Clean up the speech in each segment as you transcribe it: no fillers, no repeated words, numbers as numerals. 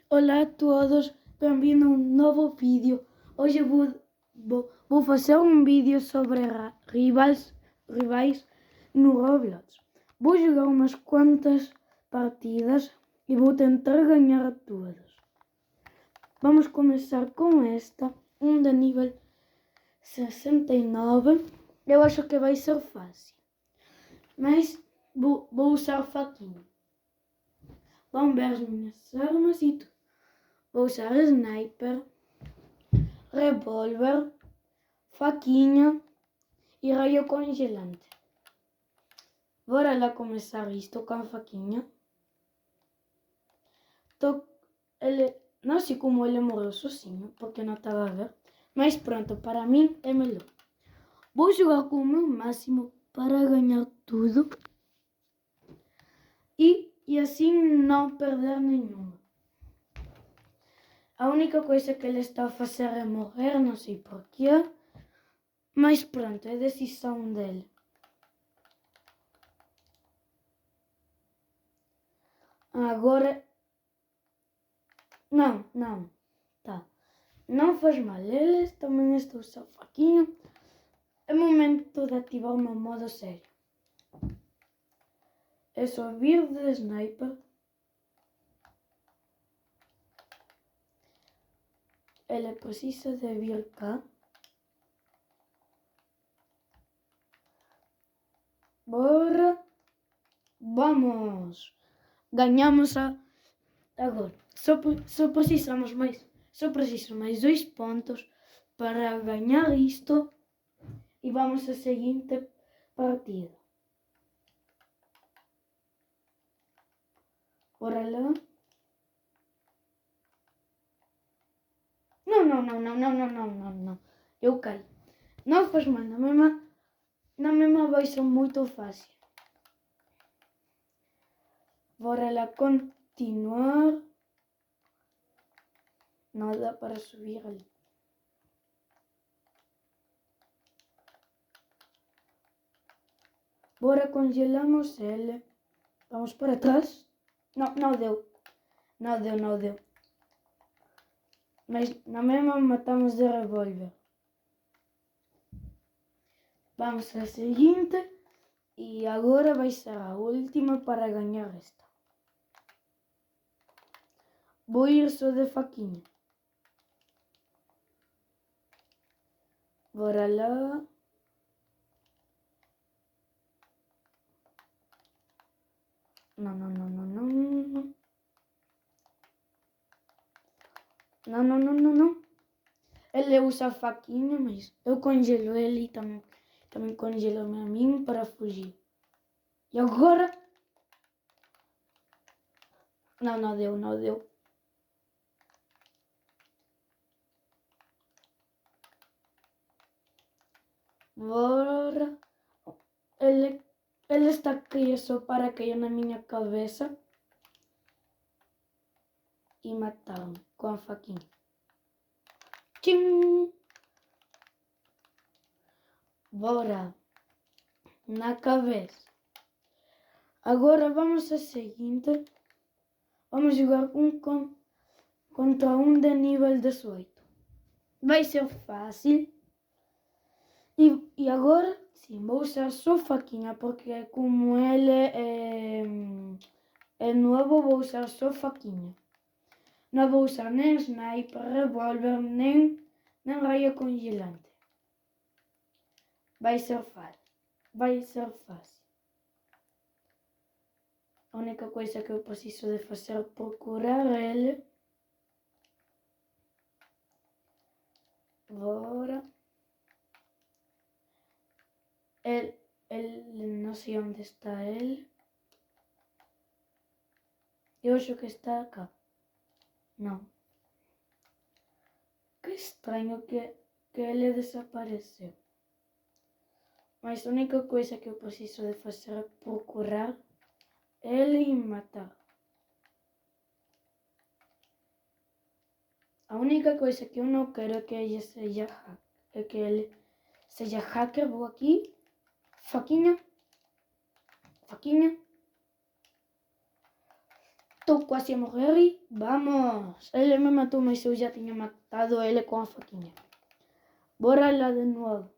Olá a todos, bem-vindo a um novo vídeo. Hoje eu vou fazer um vídeo sobre rivais no Roblox. Vou jogar umas quantas partidas e vou tentar ganhar todas. Vamos começar com esta, de nível 69. Eu acho que vai ser fácil, mas vou usar faquinha. Vamos ver as minhas armas e tudo. Vou usar sniper, revólver, faquinha e raio congelante. Bora lá começar isto com a faquinha. Não sei como ele morreu sozinho, porque não estava a ver. Mas pronto, para mim é melhor. Vou jogar com o meu máximo para ganhar tudo. E assim não perder nenhuma. A única coisa que ele está a fazer é morrer, não sei porquê. Mas pronto, é decisão dele. Agora... Não. Tá. Não faz mal. Eles também estão a usar faquinha. É momento de ativar o meu modo sério. É só vir de sniper. Ele precisa de vir cá. Bora. Vamos. Ganhamos agora. Só precisamos mais 2 pontos para ganhar isto. E vamos à seguinte partida. Bora lá. Não. Eu caio. Não faz mal. Na mesma vai ser muito fácil. Bora lá continuar. Não dá para subir ali. Bora congelamos ele. Vamos para trás. Não deu. Não deu. Mas na mesma matamos de revólver. Vamos à seguinte. E agora vai ser a última para ganhar esta. Vou ir só de faquinha. Bora lá. Não. Ele usa faquinha, mas eu congelo ele e também congelo a mim para fugir. E agora? Não deu. Bora. Ele está aqui só para cair na minha cabeça e matar-me com a faquinha. Tchim! Bora. Na cabeça. Agora vamos ao seguinte. Vamos jogar contra um de nível 18. Vai ser fácil. E agora, sim, vou usar só faquinha, porque como ele é novo, vou usar só faquinha. Não vou usar nem sniper, revólver, nem raio congelante. Vai ser fácil. A única coisa que eu preciso de fazer é procurar ele. Bora. Ele não sei onde está ele. Eu acho que está cá. Não. Que estranho que ele desapareceu. Mas a única coisa que eu preciso de fazer é procurar ele e matar. A única coisa que eu não quero é que ele seja hacker. Vou aqui. Faquinha. Estou quase a morrer e vamos! Ele me matou, mas eu já tinha matado ele com a faquinha. Bora lá de novo.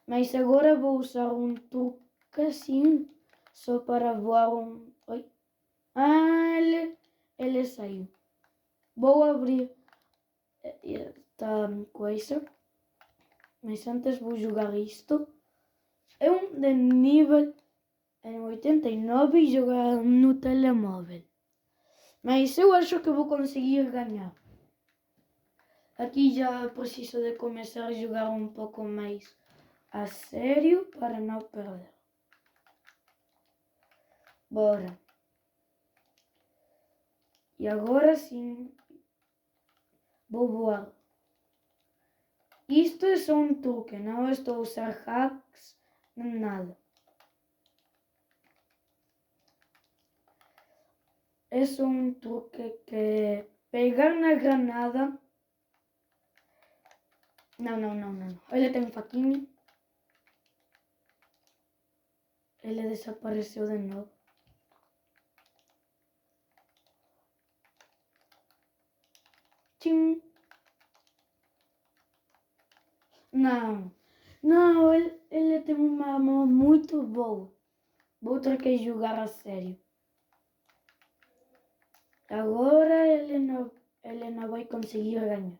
Mas agora vou usar um truque assim, só para voar um... Oi? Ah, ele saiu. Vou abrir esta coisa. Mas antes vou jogar isto. É um de nível em 89 e jogar no telemóvel. Mas eu acho que vou conseguir ganhar. Aqui já preciso de começar a jogar um pouco mais a sério para não perder. Bora. E agora sim vou voar. Isto é só um truque, não estou a usar hacks nem nada. É só um truque que pegar na granada. Não. Ele tem faquinha. Ele desapareceu de novo. Tchim. Não, ele tem uma mão muito boa. Vou ter que jogar a sério. Agora ele não vai conseguir ganhar.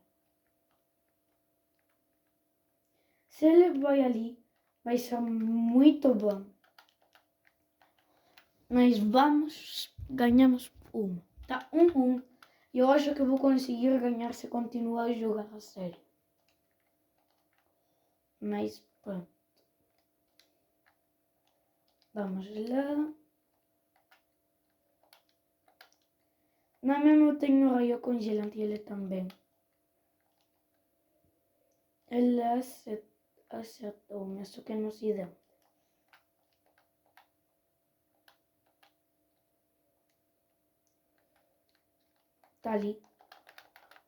Se ele vai ali, vai ser muito bom. Mas vamos, ganhamos uma. Tá 1-1. Eu acho que vou conseguir ganhar se continuar a jogar a sério. Mas pronto. Vamos lá. Não, mesmo eu tenho raio congelante e ele também. Ele acertou-me, só que não se deu. Tá ali.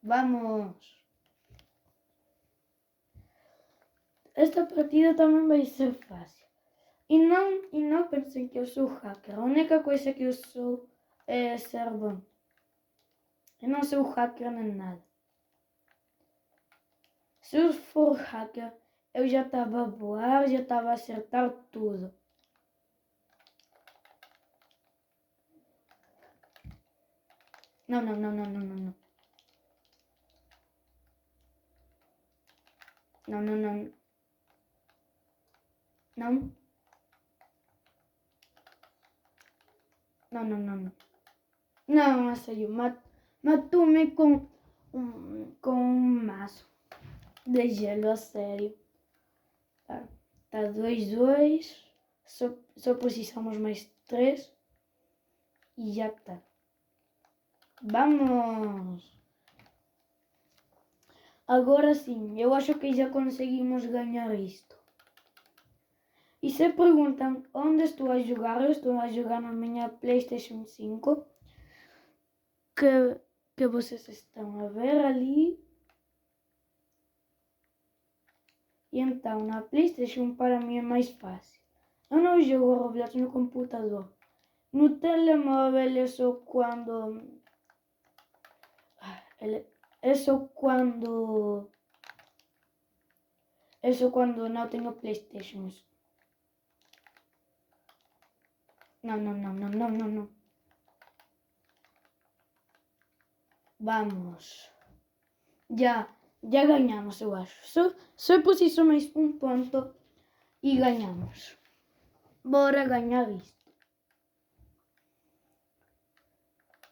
Vamos! Esta partida também vai ser fácil. E não pensem que eu sou hacker. A única coisa que eu sou é ser bom. Eu não sou hacker nem nada. Se eu for hacker, eu já estava a voar, já estava a acertar tudo. Não. Não. Não, saiu. Matou-me com um maço de gelo, a sério. Tá 2-2. Só precisamos mais 3. E já está. Vamos! Agora sim, eu acho que já conseguimos ganhar isto. E se perguntam onde estou a jogar, eu estou a jogar na minha PlayStation 5. Que vocês estão a ver ali. E então, na PlayStation para mim é mais fácil. Eu não jogo Roblox no computador. No telemóvel é só quando... É só quando não tenho PlayStation. Não. Vamos. Já ganhamos, eu acho. Só preciso mais um ponto e ganhamos. Bora ganhar isto.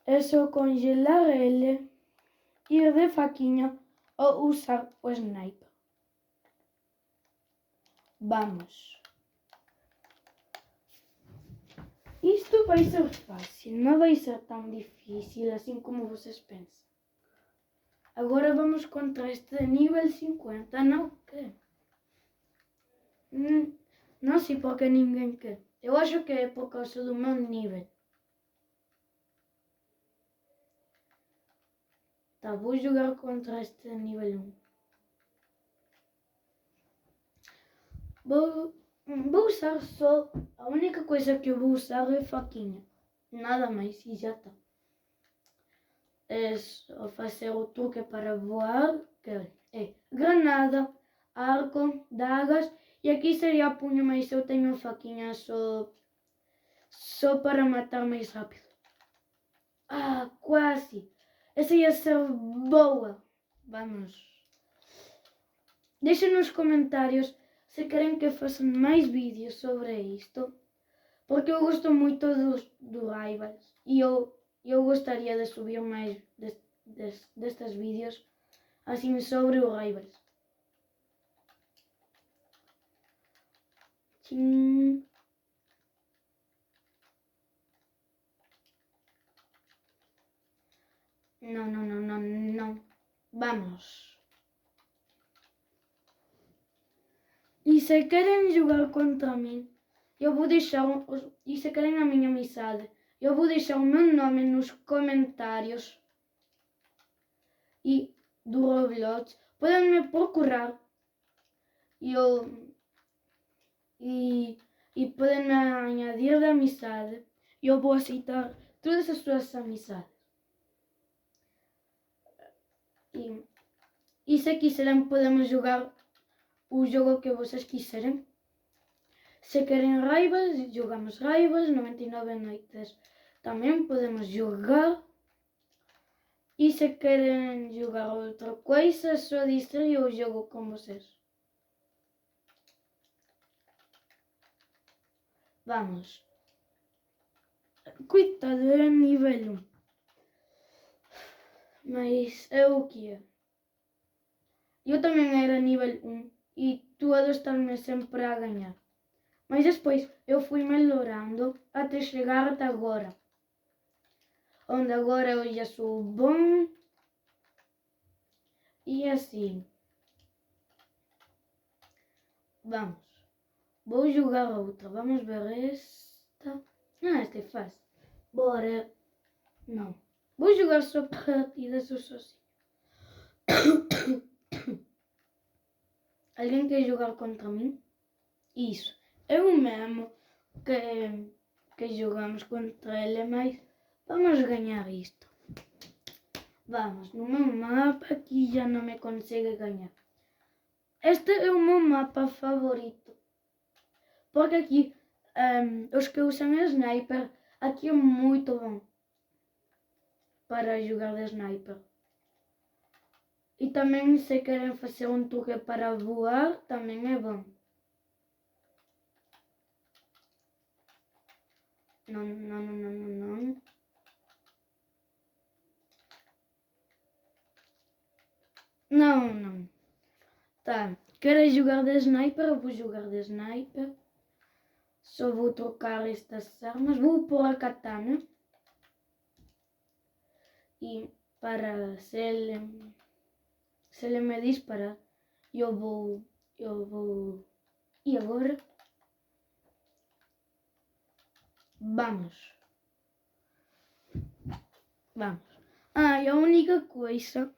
É só congelar ele, ir de faquinha ou usar o sniper. Vamos. Isto vai ser fácil, não vai ser tão difícil assim como vocês pensam. Agora vamos contra este de nível 50, não quer. Não sei porque ninguém quer. Eu acho que é por causa do meu nível. Tá, vou jogar contra este de nível 1. Vou usar só... A única coisa que eu vou usar é faquinha. nada máis e já está. É só facer o truque para voar, que é granada, arco, dagas, e aqui seria a punho, mas eu tenho faquinha só para matar mais rápido. Ah, quase! Essa ia ser boa! Vamos! Deixem nos comentários se querem que eu faça mais vídeos sobre isto, porque eu gosto muito do Rivals e eu gostaria de subir mais destes vídeos assim sobre o Rivals. Tchim. Não. Vamos. E se querem jogar contra mim, eu vou deixar, e se querem a minha amizade, eu vou deixar o meu nome nos comentários e do Roblox. Podem me procurar e podem me añadir de amizade. Eu vou aceitar todas as suas amizades. E se quiserem, podemos jogar o jogo que vocês quiserem. Se querem Rivals, jogamos Rivals, 99 noites também podemos jogar. E se querem jogar outra coisa, só dizer e eu jogo com vocês. Vamos. Coitado, era nível 1. Mas é o que é. Eu também era nível 1 e todos estão sempre a ganhar. Mas depois eu fui melhorando até chegar até agora. Onde agora eu já sou bom. E assim. Vamos. Vou jogar outra. Vamos ver esta. Ah, esta é fácil. Bora. Não. Vou jogar só partidas eu sozinho. Alguém quer jogar contra mim? Isso. É o mesmo que jogamos contra ele, mas vamos ganhar isto. Vamos, no meu mapa aqui já não me consegue ganhar. Este é o meu mapa favorito. Porque aqui, os que usam sniper, aqui é muito bom para jogar de sniper. E também se querem fazer um truque para voar, também é bom. Não. Não. Tá, querem jogar de sniper? Eu vou jogar de sniper. Só vou trocar estas armas. Vou pôr a katana. E para se ele me disparar, eu vou. E agora? Vamos. Ah, e a única coisa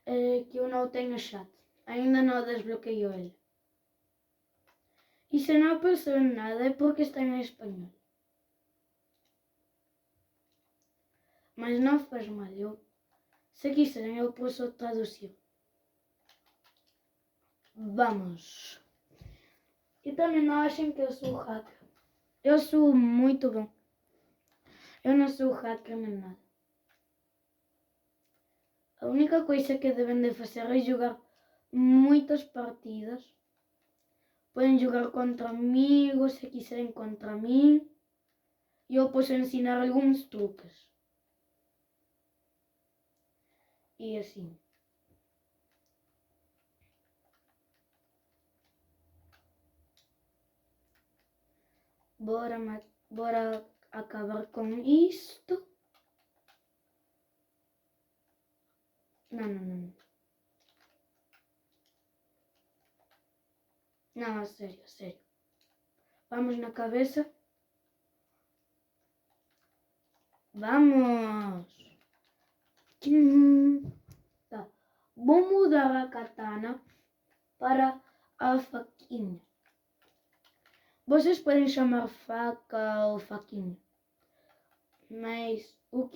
é que eu não tenho chat. Ainda não desbloqueio ele. E se não percebem nada é porque está em espanhol. Mas não faz mal, se quiserem eu posso traduzir. Vamos. E também não achem que eu sou hacker. Eu sou muito bom. Eu não sou hacker nem nada. A única coisa que devem de fazer é jogar muitas partidas. Podem jogar contra amigos se quiserem contra mim. E eu posso ensinar alguns truques. E assim. Bora acabar com isto. Não. Não, a sério. Vamos na cabeça. Vamos. Tá. Vou mudar a katana para a faquinha. Vocês podem chamar faca ou faquinha. Mas o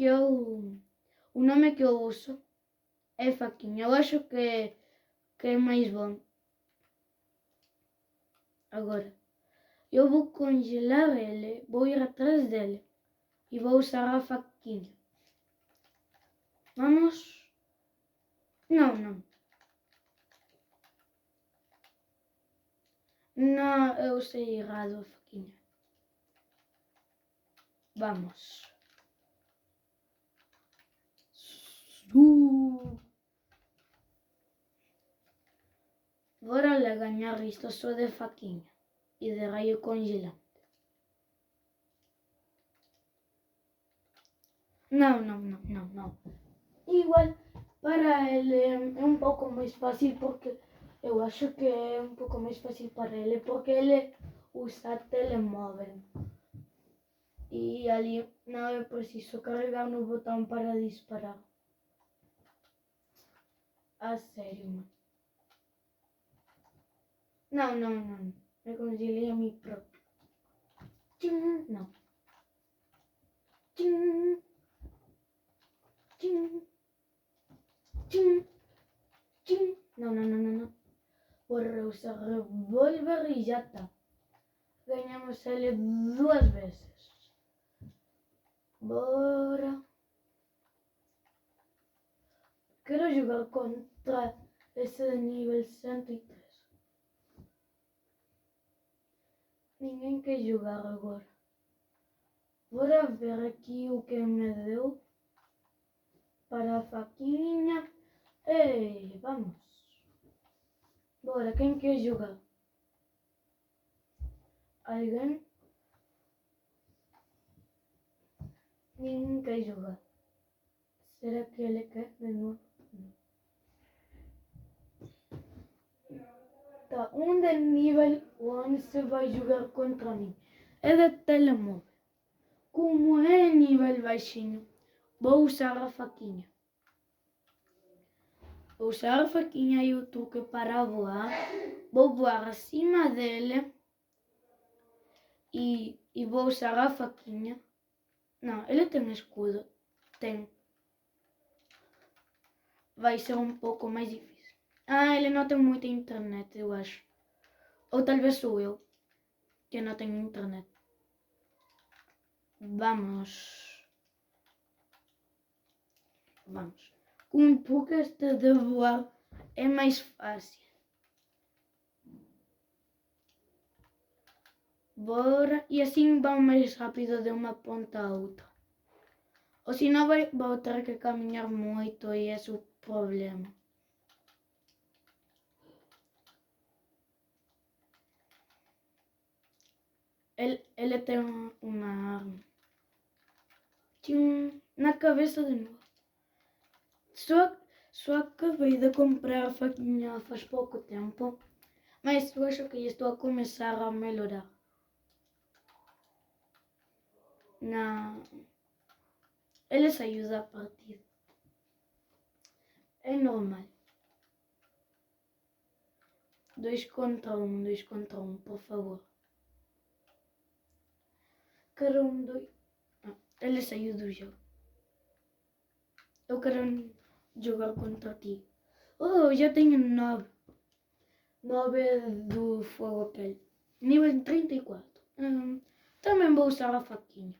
nome que eu uso é faquinha. Eu acho que é mais bom. Agora, eu vou congelar ele, vou ir atrás dele e vou usar a faquinha. Vamos? Não. Não, eu usei errado a faquinha. Vamos. Bora lá ganhar isto só de faquinha e de raio congelante. Não. Igual, para ele é um pouco mais fácil porque eu acho que é um pouco mais fácil para ele porque ele usa telemóvel. E ali não é preciso carregar no botão para disparar. A sério, mano. Não. Eu congelei a mim próprio. Não. Não. Bora usar revólver e já tá. Ganhamos ele 2 vezes. Bora. Quero jogar contra esse de nível 103. Ninguém quer jogar agora. Bora ver aqui o que me deu para a faquinha. Ei, vamos. Bora, quem quer jogar? Alguém? Ninguém quer jogar. Será que ele quer de novo? Tá, um de nível 11 vai jogar contra mim. É de telemóvel. Como é nível baixinho, vou usar a faquinha. Vou usar a faquinha e o truque para voar. Vou voar acima dele. E vou usar a faquinha. Não, ele tem escudo. Tem. Vai ser um pouco mais difícil. Ele não tem muita internet, eu acho. Ou talvez sou eu, que não tenho internet. Vamos. Com um pouco este de voar é mais fácil. Bora. E assim vão mais rápido de uma ponta a outra. Ou senão vou ter que caminhar muito e esse é o problema. Ele tem uma arma. Na cabeça de novo. Só acabei de comprar a faquinha faz pouco tempo. Mas eu acho que estou a começar a melhorar. Não. Ele saiu da partida. É normal. 2 contra 1, por favor. Quero 2. Ele saiu do jogo. Eu quero jogar contra ti. Oh, já tenho 9. 9 do fogo a pele. Nível 34. Também vou usar a faquinha.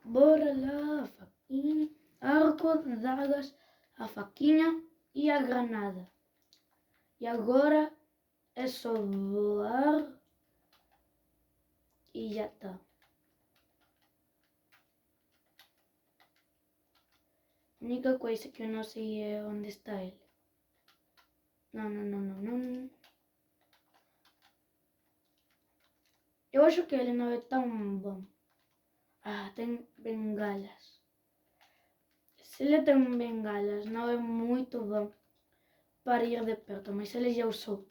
Bora lá, a faquinha. Arco, dagas, a faquinha e a granada. E agora é só voar e já tá. A única coisa que eu não sei é onde está ele. Não. Eu acho que ele não é tão bom. Tem bengalas. Se ele tem bengalas, não é muito bom para ir de perto, mas ele já usou.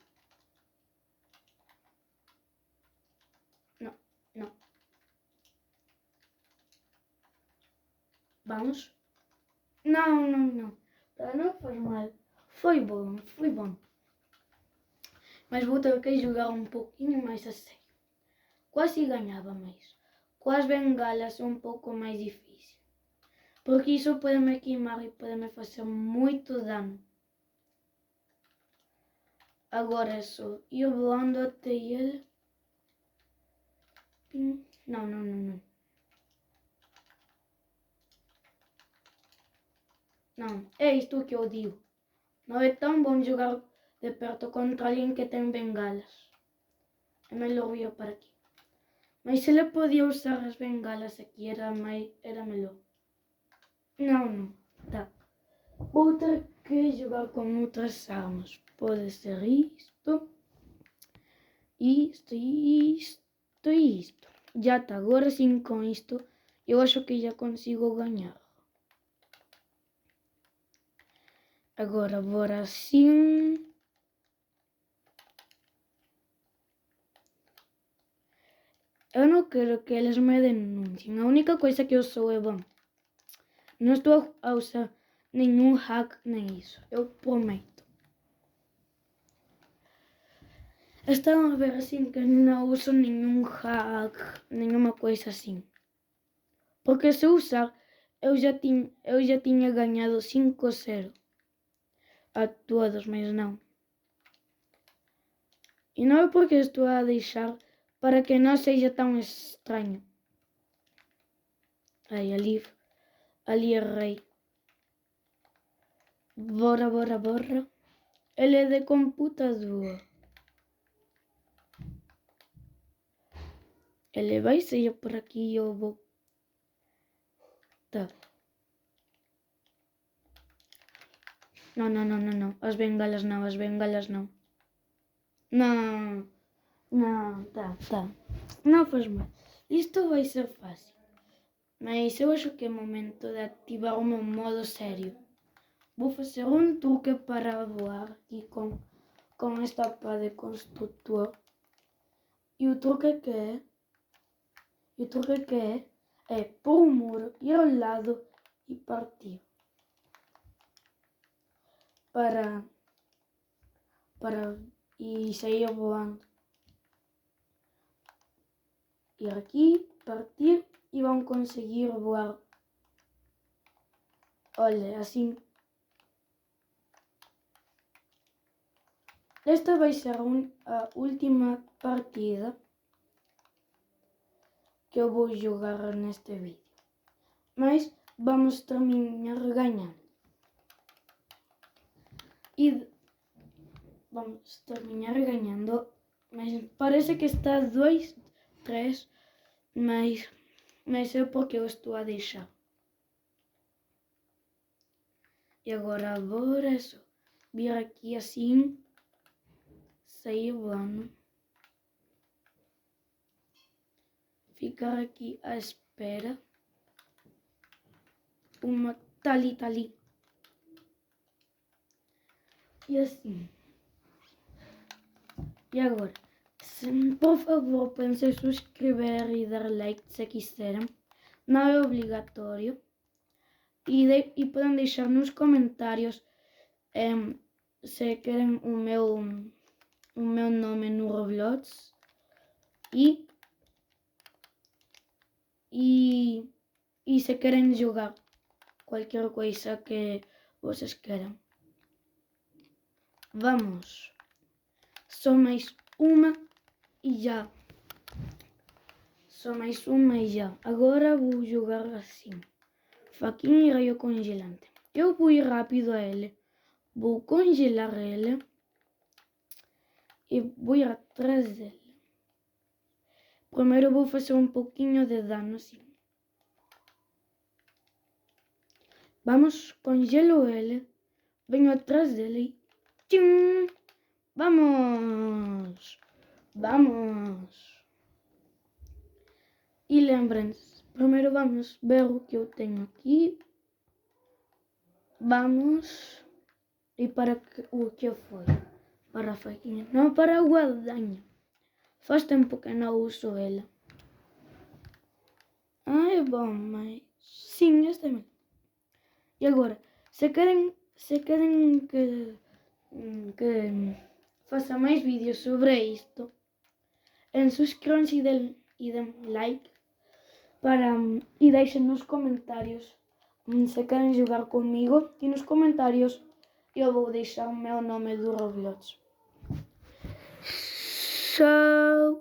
Não. Vamos? Não. Não faz mal. Foi bom. Mas vou ter que jogar um pouquinho mais a sério. Quase ganhava mais. coas bengalas é un pouco máis difícil, porque iso pódeme queimar e pódeme facer moito dano. Agora é só ir voando até ele. Não. Não, é isto que eu digo. Não é tão bom jogar de perto contra alguém que tem bengalas. É melhor ir para aqui. Mas se ele podia usar as bengalas aqui, era melhor. Não. Tá. Vou ter que jogar com outras armas. Pode ser isto. Isto. Já tá. Agora sim, com isto, eu acho que já consigo ganhar. Agora, bora assim. Eu não quero que eles me denunciem. A única coisa que eu sou é bom. Não estou a usar nenhum hack nem isso. Eu prometo. Estão a ver assim que não uso nenhum hack, nenhuma coisa assim. Porque se usar, eu já tinha ganhado 5-0 a todos, mas não. E não é porque estou a deixar para que não seja tão estranho. Aí, ali errei. Bora. Ele é de computador. Ele vai sair por aqui e eu vou. Tá. Não. As bengalas não. Não, tá. Não faz mal. Isto vai ser fácil. Mas eu acho que é momento de ativar o meu modo sério. Vou fazer um truque para voar aqui com esta pá de construtor. E o truque que é pôr um muro, ir ao lado e partir. E sair voando. Ir aqui, partir e vão conseguir voar. Olha, assim. Esta vai ser a última partida que eu vou jogar neste vídeo. Mas vamos terminar ganhando. E vamos terminar ganhando. Mas parece que está 2-3. Mas é porque eu estou a deixar. E agora é só vir aqui assim. Sair voando. Ficar aqui à espera. Uma tá ali. E assim. E agora, por favor, pensem em subscrever e dar like se quiserem. Não é obrigatório. E podem deixar nos comentários se querem o meu nome no Roblox. E se querem jogar qualquer coisa que vocês queiram. Vamos. Só mais uma e já. Agora vou jogar assim. Faquinha e raio congelante. Eu vou ir rápido a ele. Vou congelar ele. E vou ir atrás dele. Primeiro vou fazer um pouquinho de dano assim. Vamos, congelo ele. Venho atrás dele e... Tchim! Vamos! E lembrem-se, primeiro vamos ver o que eu tenho aqui. Vamos. E para o que foi? Para a faquinha. Não, para a guadaña. Faz tempo que não uso ela. É bom, mas... Sim, este é mesmo. E agora, se querem que faça mais vídeos sobre isto, subscrevam-se e deem like. e deixem nos comentários se querem jogar comigo, e nos comentários eu vou deixar o meu nome do Roblox. Tchau!